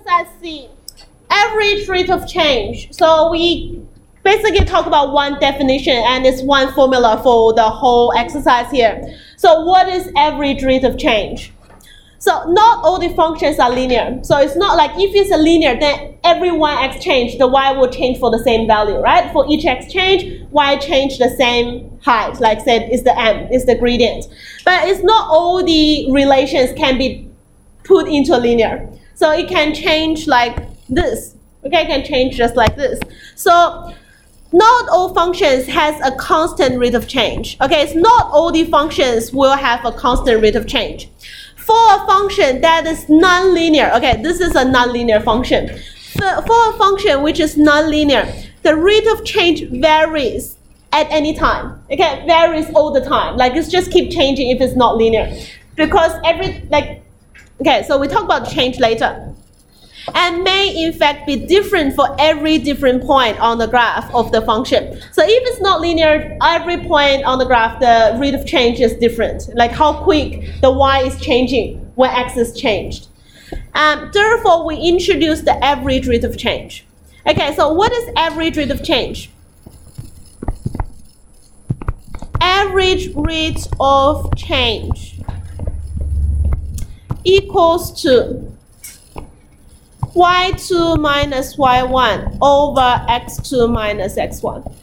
Exercise C, average rate of change. So we basically talk about one definition and it's one formula for the whole exercise here. So what is average rate of change? So not all the functions are linear. So it's not like if it's a linear, then every one x change, the y will change for the same value, right? For each x change, y change the same height, like said, is the m, is the gradient. But it's not all the relations can be put into a linear. So it can change like this. Okay, it can change just like this. So not all functions has a constant rate of change. Okay, it's not all the functions will have a constant rate of change. For a function that is nonlinear, okay, this is a nonlinear function. For a function which is nonlinear, the rate of change varies at any time. Okay, varies all the time. Like it's just keep changing if it's not linear. Because okay, so we talk about change later. And may in fact be different for every different point on the graph of the function. So if it's not linear, every point on the graph, the rate of change is different. Like how quick the y is changing when x is changed. Therefore, we introduce the average rate of change. Okay, so what is average rate of change? Average rate of change equals to y2 minus y1 over x2 minus x1.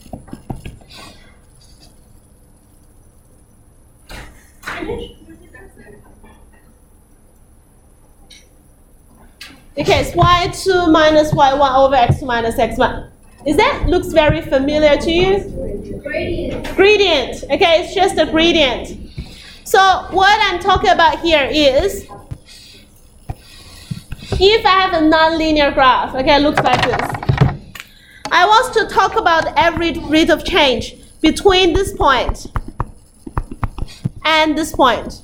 Okay, it's y2 minus y1 over x2 minus x1. Is that looks very familiar to you? Gradient. Gradient. Okay, it's just a gradient. So what I'm talking about here is if I have a nonlinear graph, okay, it looks like this. I want to talk about the average rate of change between this point and this point.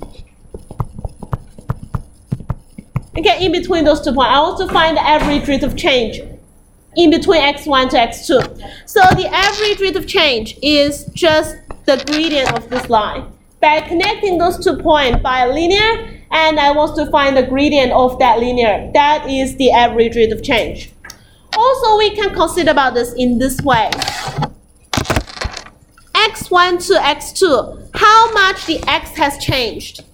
Okay, in between those 2 points, I want to find the average rate of change in between x1 to x2. So the average rate of change is just the gradient of this line. By connecting those 2 points by a linear, and I want to find the gradient of that linear. That is the average rate of change. Also, we can consider about this in this way. x1 to x2, how much the x has changed.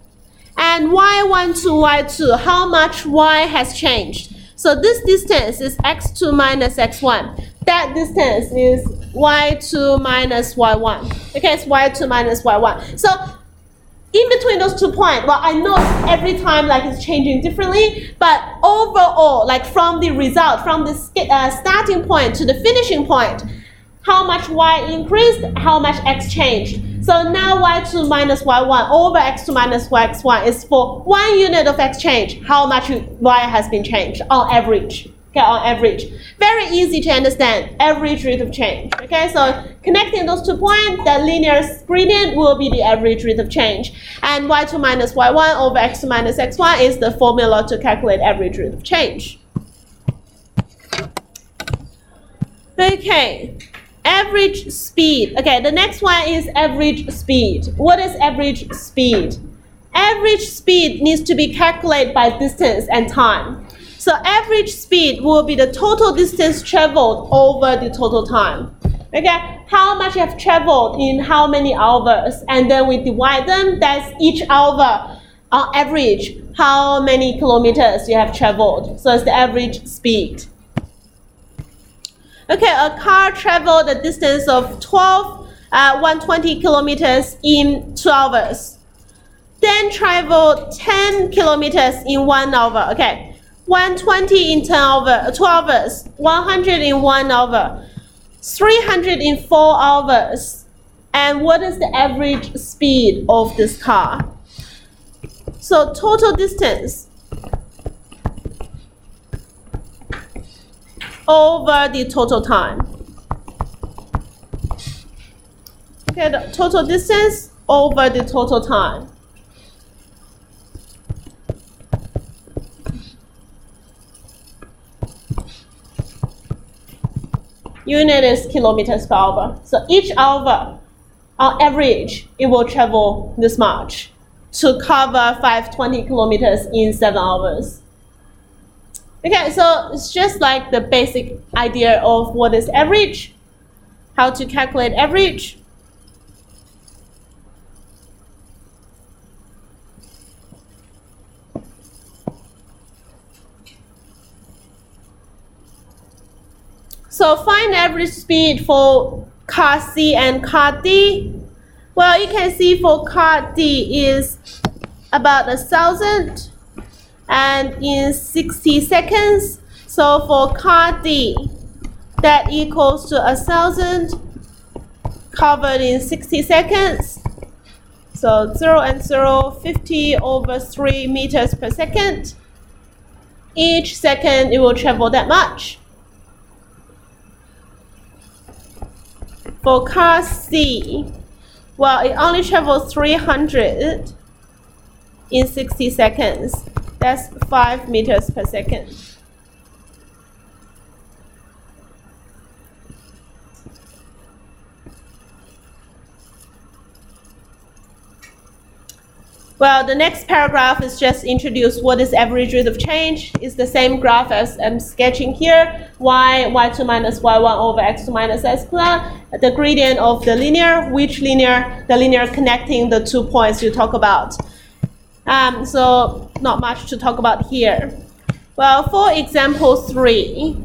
And y1 to y2, how much y has changed. So this distance is x2 minus x1. That distance is y2 minus y1. Okay, it's y2 minus y1. So in between those 2 points, well, I know every time like it's changing differently, but overall, like from the result, from the starting point to the finishing point, how much y increased, how much x changed. So now y2 minus y1 over x2 minus y1 is for 1 unit of x change, how much y has been changed on average. Okay, on average. Very easy to understand, average rate of change. Okay, so connecting those 2 points, the linear gradient will be the average rate of change. And y2 minus y1 over x2 minus x1 is the formula to calculate average rate of change. Okay, average speed. Okay, the next one is average speed. What is average speed? Average speed needs to be calculated by distance and time. So average speed will be the total distance traveled over the total time. Okay, how much you have traveled in how many hours, and then we divide them. That's each hour on average, how many kilometers you have traveled. So it's the average speed. Okay, a car traveled a distance of 120 kilometers in 2 hours. Then traveled 10 kilometers in 1 hour. Okay. 120 in 2 hours, 100 in 1 hour, 300 in 4 hours. And what is the average speed of this car? So total distance over the total time. Okay, the total distance over the total time. Unit is kilometers per hour. So each hour, on average, it will travel this much to cover 520 kilometers in 7 hours. Okay, so it's just like the basic idea of what is average, how to calculate average. So find average speed for car C and car D. Well, you can see for car D is about 1,000 and in 60 seconds. So for car D, that equals to 1,000 covered in 60 seconds. So 0 and 0, 50 over 3 meters per second. Each second it will travel that much. For car C, well, it only travels 300 in 60 seconds. That's 5 meters per second. Well, the next paragraph is just introduce what is average rate of change. It's the same graph as I'm sketching here. Y2 minus y1 over x2 minus x1. The gradient of the linear, which linear? The linear connecting the 2 points you talk about. So not much to talk about here. Well, for example 3,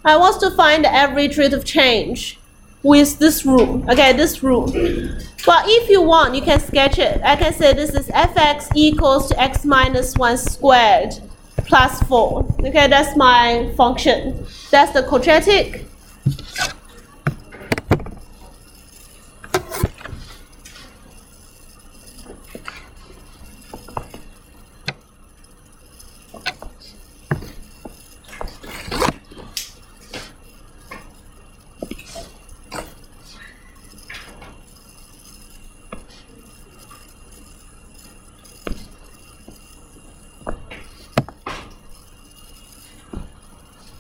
I want to find the average rate of change with this rule. Okay, this rule. Well, if you want, you can sketch it. I can say this is fx equals to x minus 1 squared plus 4. Okay, that's my function. That's the quadratic.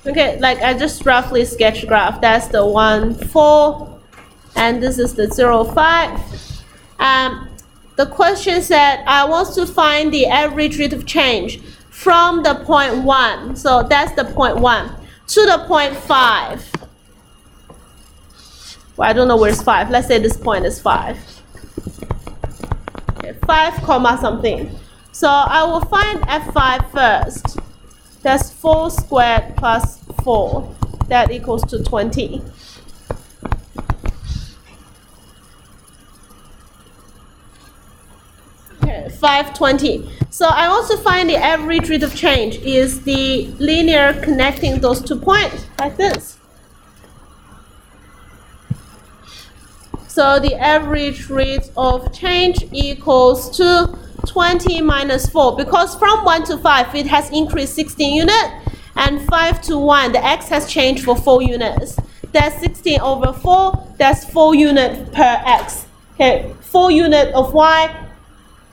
Okay, like I just roughly sketch graph. That's the 1, 4, and this is the 0, 5. The question said I want to find the average rate of change from the point 1. So that's the point 1 to the point 5. Well, I don't know where's 5. Let's say this point is 5. Okay, 5 comma something. So I will find f5 first. That's 4 squared plus 4. That equals to 20. Okay, 520. So I also find the average rate of change is the linear connecting those 2 points, like this. So the average rate of change equals to 20 minus 4, because from 1 to 5 it has increased 16 units, and 5 to 1 the x has changed for 4 units. That's 16 over 4, that's 4 units per x. Okay, 4 units of y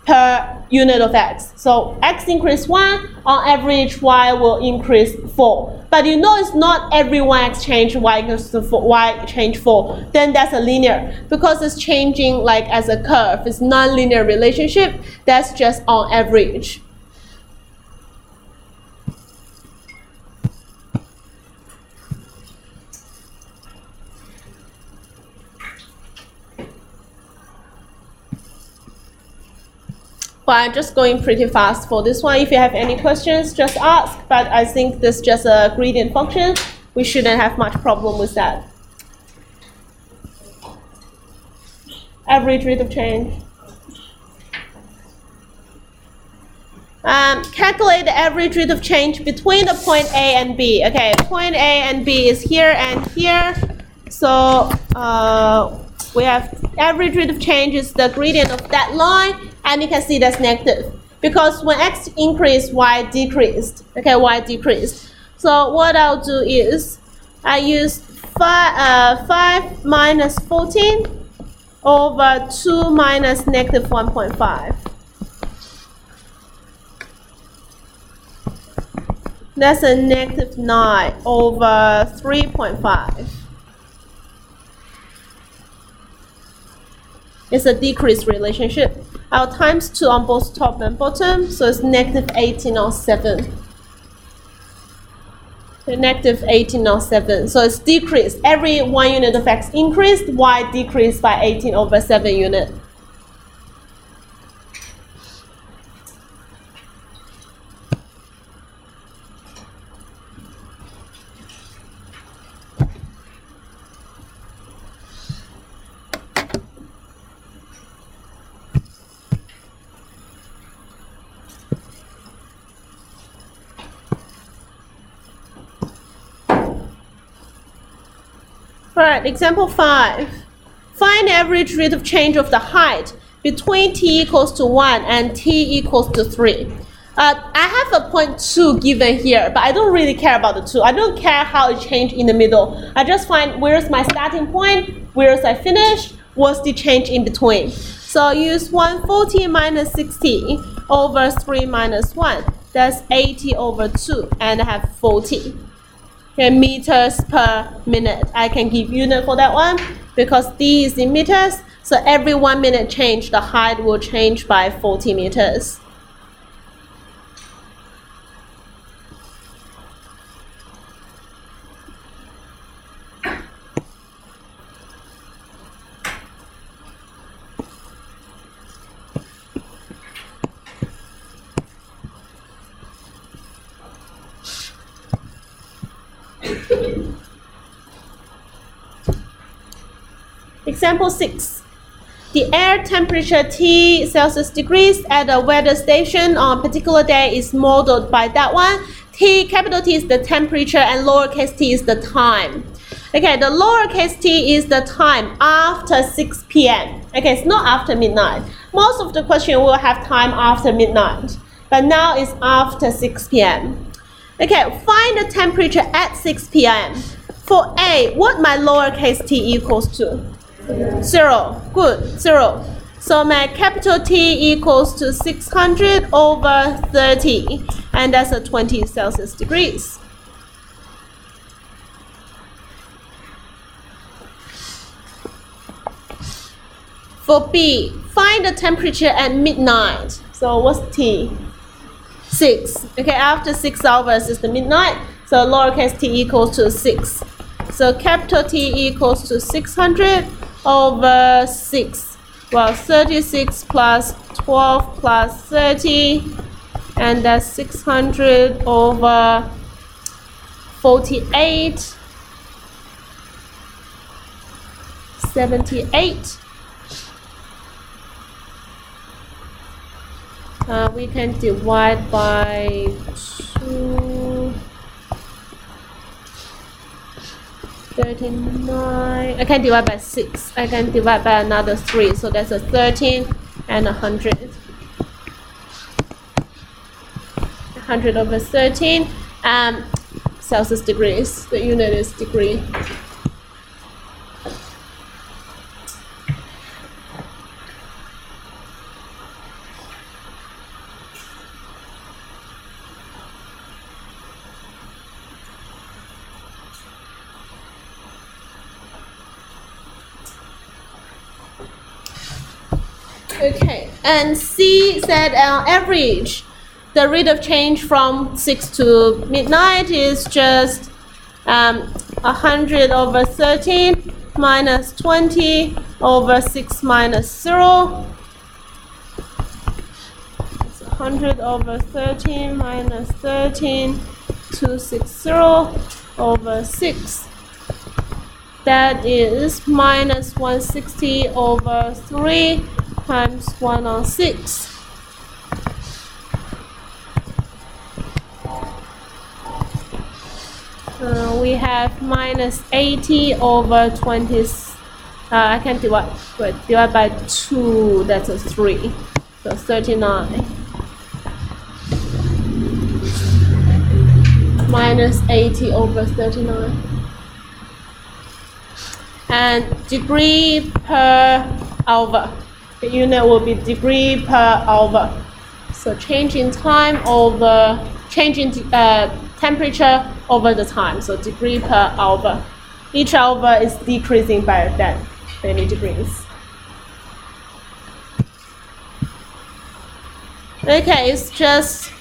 per unit of x. So x increase 1, on average y will increase 4. But you know it's not every one x change y equals to 4, y change 4. Then that's a linear, because it's changing like as a curve. It's non-linear relationship. That's just on average. But I'm just going pretty fast for this one. If you have any questions, just ask. But I think this is just a gradient function. We shouldn't have much problem with that. Average rate of change. Calculate the average rate of change between the point A and B. Okay, point A and B is here and here. So we have average rate of change is the gradient of that line, and you can see that's negative because when x increased, y decreased. Okay, y decreased. So what I'll do is I use 5 minus 14 over 2 minus negative 1.5. That's a negative 9 over 3.5. It's a decreased relationship. I'll times 2 on both top and bottom, so it's negative 18 on 7. So negative 18 on 7. So it's decreased. Every 1 unit of x increased, y decreased by 18 over 7 unit. Alright, example 5. Find the average rate of change of the height between t equals to 1 and t equals to 3. I have a point 2 given here, but I don't really care about the 2. I don't care how it changed in the middle. I just find where's my starting point, where's I finish, what's the change in between. So use 140 minus 60 over 3 minus 1. That's 80 over 2, and I have 40. Okay, meters per minute. I can give unit for that one because D is in meters. So every 1 minute change, the height will change by 40 meters. Example 6. The air temperature T Celsius degrees at a weather station on a particular day is modeled by that one. Capital T is the temperature and lowercase t is the time. Okay, the lowercase t is the time after 6 p.m. Okay, it's not after midnight. Most of the question will have time after midnight, but now it's after 6 p.m. Okay, find the temperature at 6 p.m. For A, what my lowercase t equals to? 0. Good, 0. So my capital T equals to 600 over 30, and that's a 20 Celsius degrees. For B, find the temperature at midnight. So what's T? 6. Okay, after 6 hours is the midnight, so lowercase t equals to 6. So capital T equals to 600 over 6. Well, 36 plus 12 plus 30, and that's 600 over 48, 78. We can divide by 2. 39. I can divide by 6. I can divide by another 3. So that's a 13 and 100. 100 over 13. Celsius degrees. The unit is degree. Okay, and C said on average, the rate of change from 6 to midnight is just 100 over 13 minus 20 over 6 minus 0. It's 100 over 13 minus 13, 260 over 6. That is minus 160 over 3 times 1 on 6. We have minus 80 over 20. I can divide by 2. That's a 3. So 39. Minus 80 over 39. And degree per hour. The unit will be degree per hour. So change in time over change in temperature over the time. So degree per hour. Each hour is decreasing by that many degrees. Okay, it's just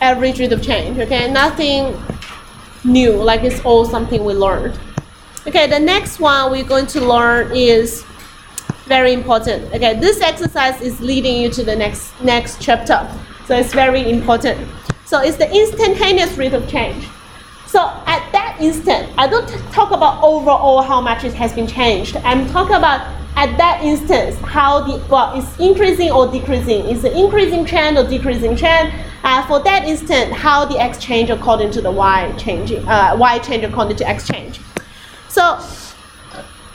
average rate of change. Okay, nothing new, like it's all something we learned. Okay, the next one we're going to learn is very important. Okay, this exercise is leading you to the next chapter, so it's very important. So it's the instantaneous rate of change. So at that instant, I don't talk about overall how much it has been changed. I'm talking about at that instance how it's increasing or decreasing. Is it increasing trend or decreasing trend? For that instant, how the x change according to the y changing, y change according to x change. So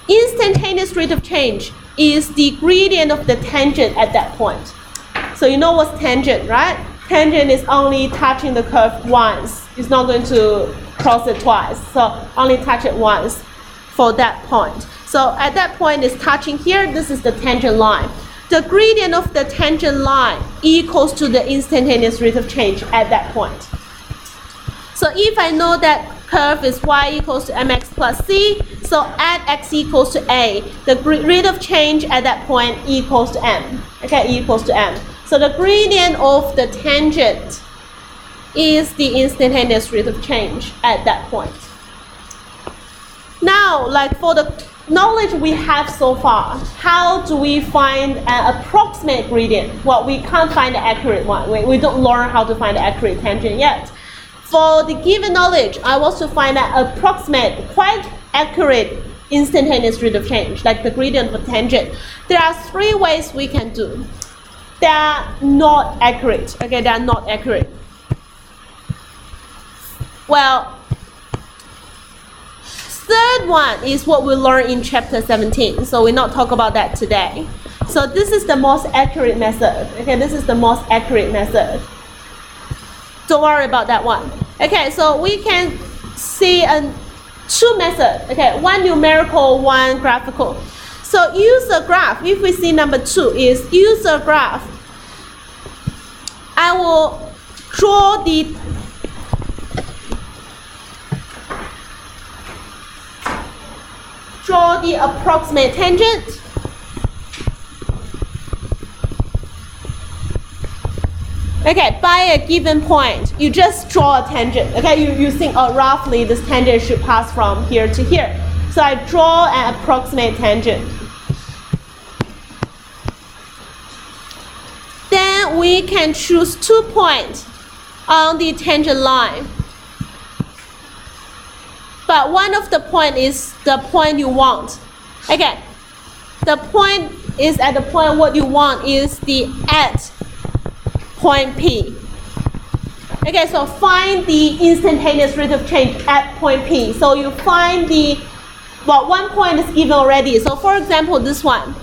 instantaneous rate of change is the gradient of the tangent at that point. So you know what's tangent, right? Tangent is only touching the curve once. It's not going to cross it twice. So only touch it once for that point. So at that point it's touching here. This is the tangent line. The gradient of the tangent line equals to the instantaneous rate of change at that point. So if I know that curve is y equals to mx plus c, so at x equals to a, the rate of change at that point equals to m. Okay, equals to m. So the gradient of the tangent is the instantaneous rate of change at that point. Now, like for the knowledge we have so far, how do we find an approximate gradient? Well, we can't find the accurate one. We don't learn how to find the accurate tangent yet. For the given knowledge, I want to find an approximate, quite accurate instantaneous rate of change, like the gradient of a tangent. There are three ways we can do. They are not accurate. Okay, they are not accurate. Well, third one is what we learned in chapter 17. So we'll not talk about that today. So this is the most accurate method. Okay, this is the most accurate method. Don't worry about that one. Okay, so we can see two methods. Okay, one numerical, one graphical. So use a graph. If we see number 2 is use a graph. I will draw the approximate tangent. Okay, by a given point, you just draw a tangent. Okay, you think, oh, roughly this tangent should pass from here to here. So I draw an approximate tangent. Then we can choose 2 points on the tangent line. But one of the point is the point you want. Okay, the point is at the point what you want is the at point P. Okay, so find the instantaneous rate of change at point P. So you find one point is given already. So for example, this one.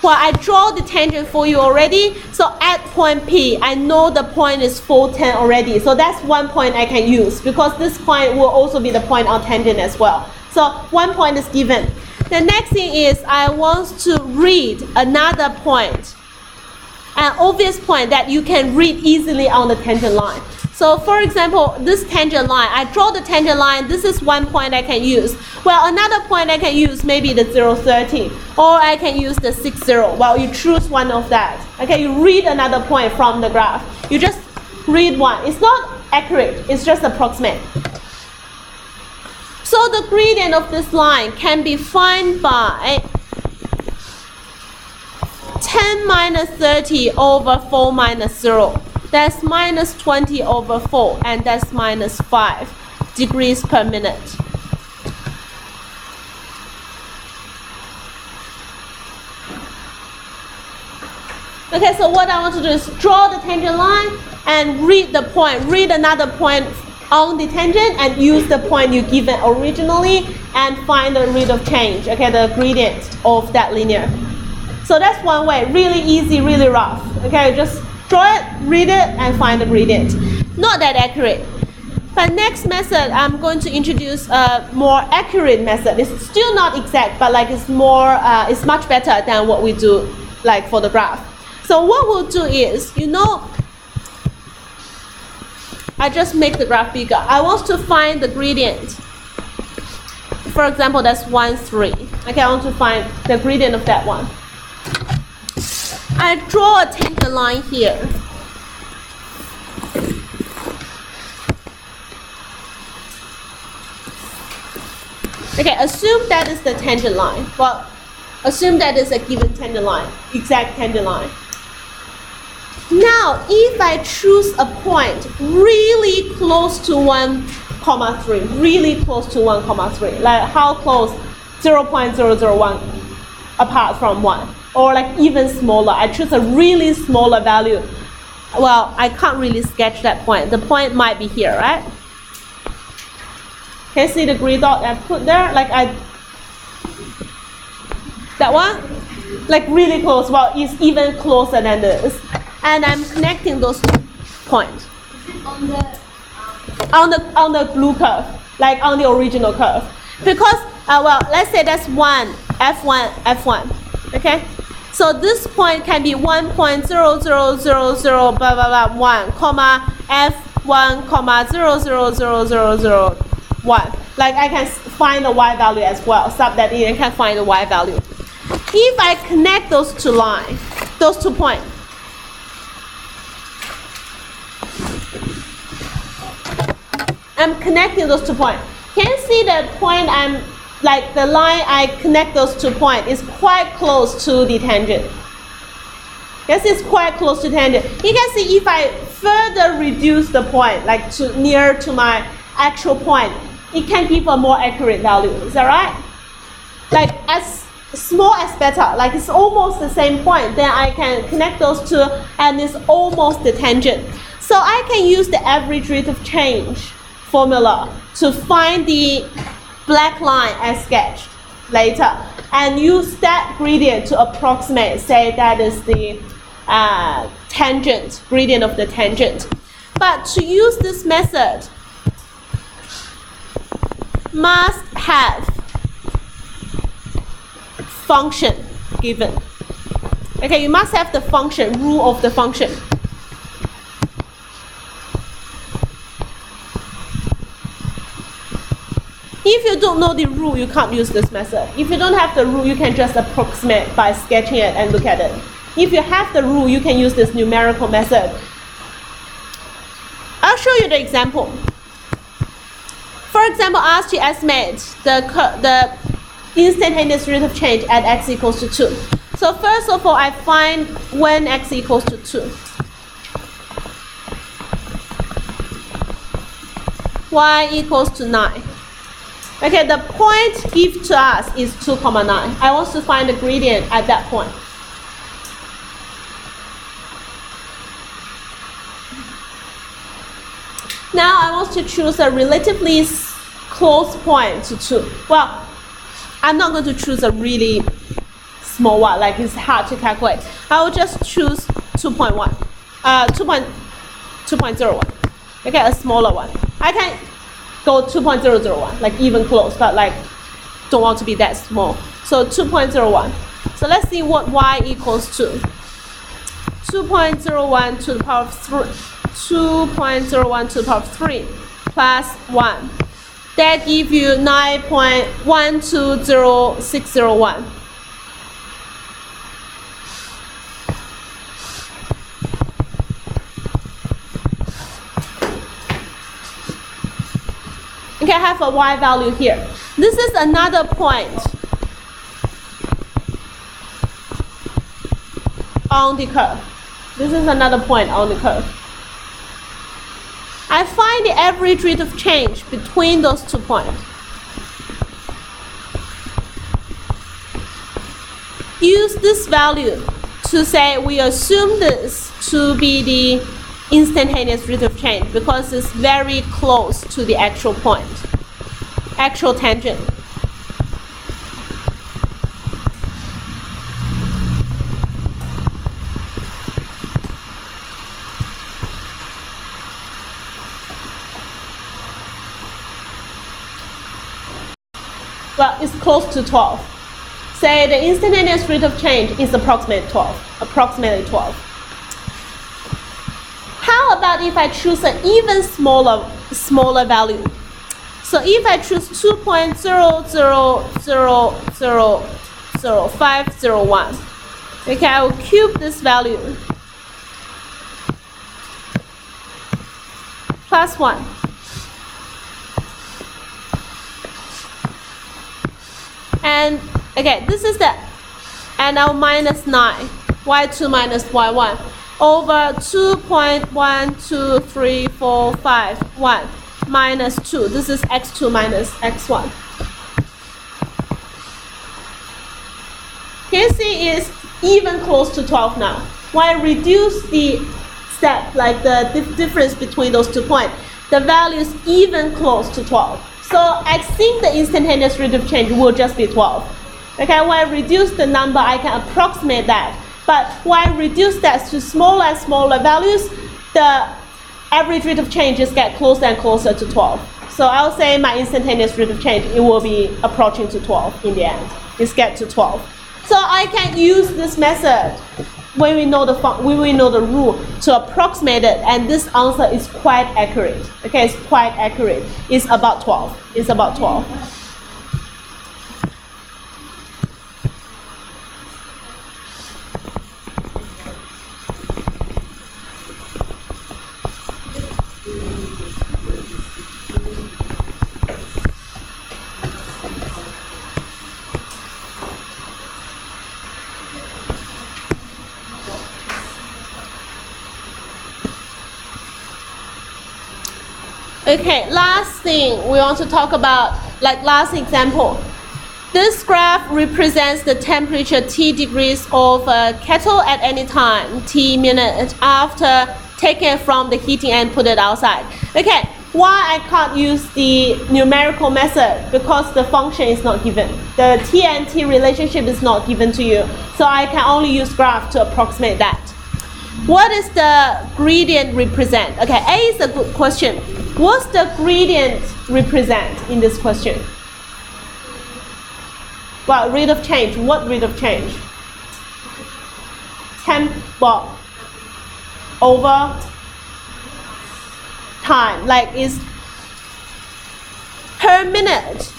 Well, I draw the tangent for you already. So at point P, I know the point is 410 already. So that's 1 point I can use because this point will also be the point on tangent as well. So 1 point is given. The next thing is I want to read another point. An obvious point that you can read easily on the tangent line. So for example, this tangent line, I draw the tangent line, this is 1 point I can use. Well, another point I can use maybe the 030, or I can use the 60. Well, you choose one of that. Okay, you read another point from the graph. You just read one. It's not accurate, it's just approximate. So the gradient of this line can be found by 10 minus 30 over 4 minus 0. That's minus 20 over 4, and that's minus 5 degrees per minute. Okay, so what I want to do is draw the tangent line and read the point, read another point on the tangent and use the point you given originally and find the rate of change, okay, the gradient of that linear. So that's one way, really easy, really rough. Okay, just draw it, read it, and find the gradient. Not that accurate. But next method, I'm going to introduce a more accurate method. It's still not exact, but like it's much better than what we do like for the graph. So what we'll do is, I just make the graph bigger. I want to find the gradient. For example, that's 1, 3. Okay, I want to find the gradient of that one. I draw a tangent line here. Okay, assume that is the tangent line. Well, assume that is a given tangent line, exact tangent line. Now, if I choose a point really close to 1,3, really close to 1,3, like how close? 0.001 apart from 1, or like even smaller. I choose a really smaller value. Well, I can't really sketch that point. The point might be here, right? Can you see the green dot I put there? That one? Like really close. Well, it's even closer than this. And I'm connecting those 2 points. Is it on the on the blue curve, like on the original curve. Because, well, let's say that's 1, F1, F1, okay? So this point can be 1.00000 blah, blah, blah, 1, comma, F1, comma, 0.00001. Like I can find the Y value as well, sub that in and can find the Y value. If I connect those 2 lines, those 2 points, I'm connecting those 2 points. Can you see the point the line I connect those 2 points is quite close to the tangent. Yes, it's quite close to tangent. You can see if I further reduce the point, like near to my actual point, it can give a more accurate value. Is that right? Like as small as better, like it's almost the same point, then I can connect those 2 and it's almost the tangent. So I can use the average rate of change formula to find the black line as sketched later and use that gradient to approximate, say that is the tangent, gradient of the tangent. But to use this method, must have function given. Okay, you must have the function, rule of the function. If you don't know the rule, you can't use this method. If you don't have the rule, you can just approximate by sketching it and look at it. If you have the rule, you can use this numerical method. I'll show you the example. For example, asked to estimate the instantaneous rate of change at x equals to 2. So first of all, I find when x equals to 2. Y equals to 9. Okay, the point given to us is 2, 9. I want to find the gradient at that point. Now I want to choose a relatively close point to 2. Well, I'm not going to choose a really small one, like it's hard to calculate. I will just choose 2.1, 2.01. Okay, a smaller one. I can go 2.001, like even close, but like don't want to be that small. So 2.01. So let's see what y equals to. 2.01 to the power of 3. 2.01 to the power of 3 plus 1. That gives you 9.120601. Okay, I have a y value here. This is another point on the curve. This is another point on the curve. I find the average rate of change between those 2 points. Use this value to say we assume this to be the instantaneous rate of change because it's very close to the actual point, actual tangent. Well, it's close to 12. Say the instantaneous rate of change is approximately 12. How about if I choose an even smaller value? So if I choose 2.0000501, okay, I will cube this value plus 1. And okay, this is the, and now minus 9, y2 minus y1 over 2.12345 minus 2. This is x2 minus x1. Can you see it's even close to 12 now? When I reduce the step, like the difference between those 2 points, the value is even close to 12. So I think the instantaneous rate of change will just be 12. Okay, when I reduce the number, I can approximate that. But when I reduce that to smaller and smaller values, the average rate of change just get closer and closer to 12. So I'll say my instantaneous rate of change, it will be approaching to 12 in the end. It's get to 12. So I can use this method when we know the rule to approximate it, and this answer is quite accurate. Okay, it's quite accurate. It's about 12. It's about 12. Okay, last thing we want to talk about, like last example. This graph represents the temperature T degrees of a kettle at any time, T minutes, after taking it from the heating and put it outside. Okay, why I can't use the numerical method? Because the function is not given. The T and T relationship is not given to you. So I can only use graph to approximate that. What is the gradient represent? Okay, A is a good question. What's the gradient represent in this question? Well, rate of change. What rate of change? Temp, well, over time. Like it's per minute.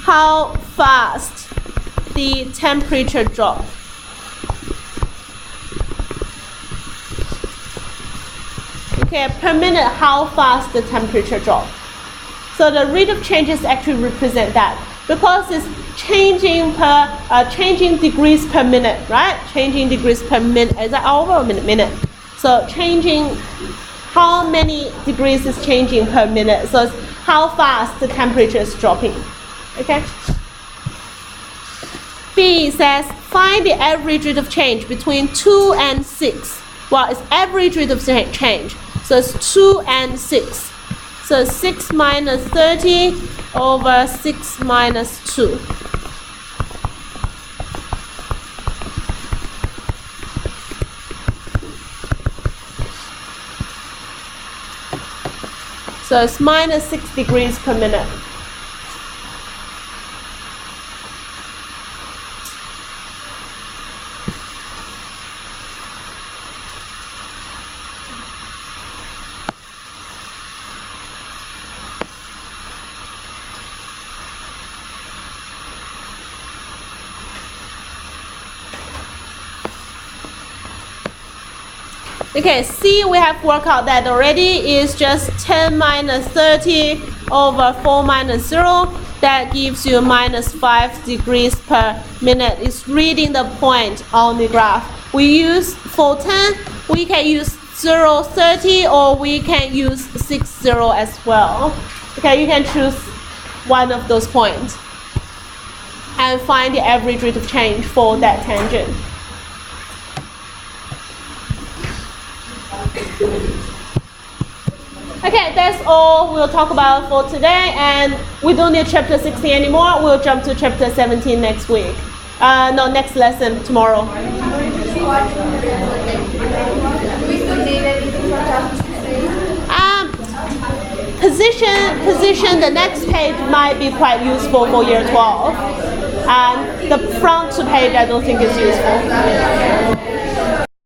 How fast the temperature drop? Okay, per minute, how fast the temperature drop. So the rate of change is actually represent that because it's changing degrees per minute, right? Changing degrees per minute. Is that hour or minute? So changing how many degrees is changing per minute. So it's how fast the temperature is dropping. Okay. B says find the average rate of change between 2 and 6. Well, it's average rate of change. So it's 2 and 6. So 6 minus 30 over 6 minus 2. So it's minus 6 degrees per minute. Okay, C we have worked out that already is just 10 minus 30 over 4 minus 0. That gives you minus 5 degrees per minute. It's reading the point on the graph. We use 410, we can use 030, or we can use 60 as well. Okay, you can choose one of those points and find the average rate of change for that tangent. Okay, that's all we'll talk about for today, and we don't need chapter 16 anymore. We'll jump to chapter 17 next week. No, next lesson tomorrow. Position, the next page might be quite useful for year 12. And the front page I don't think is useful.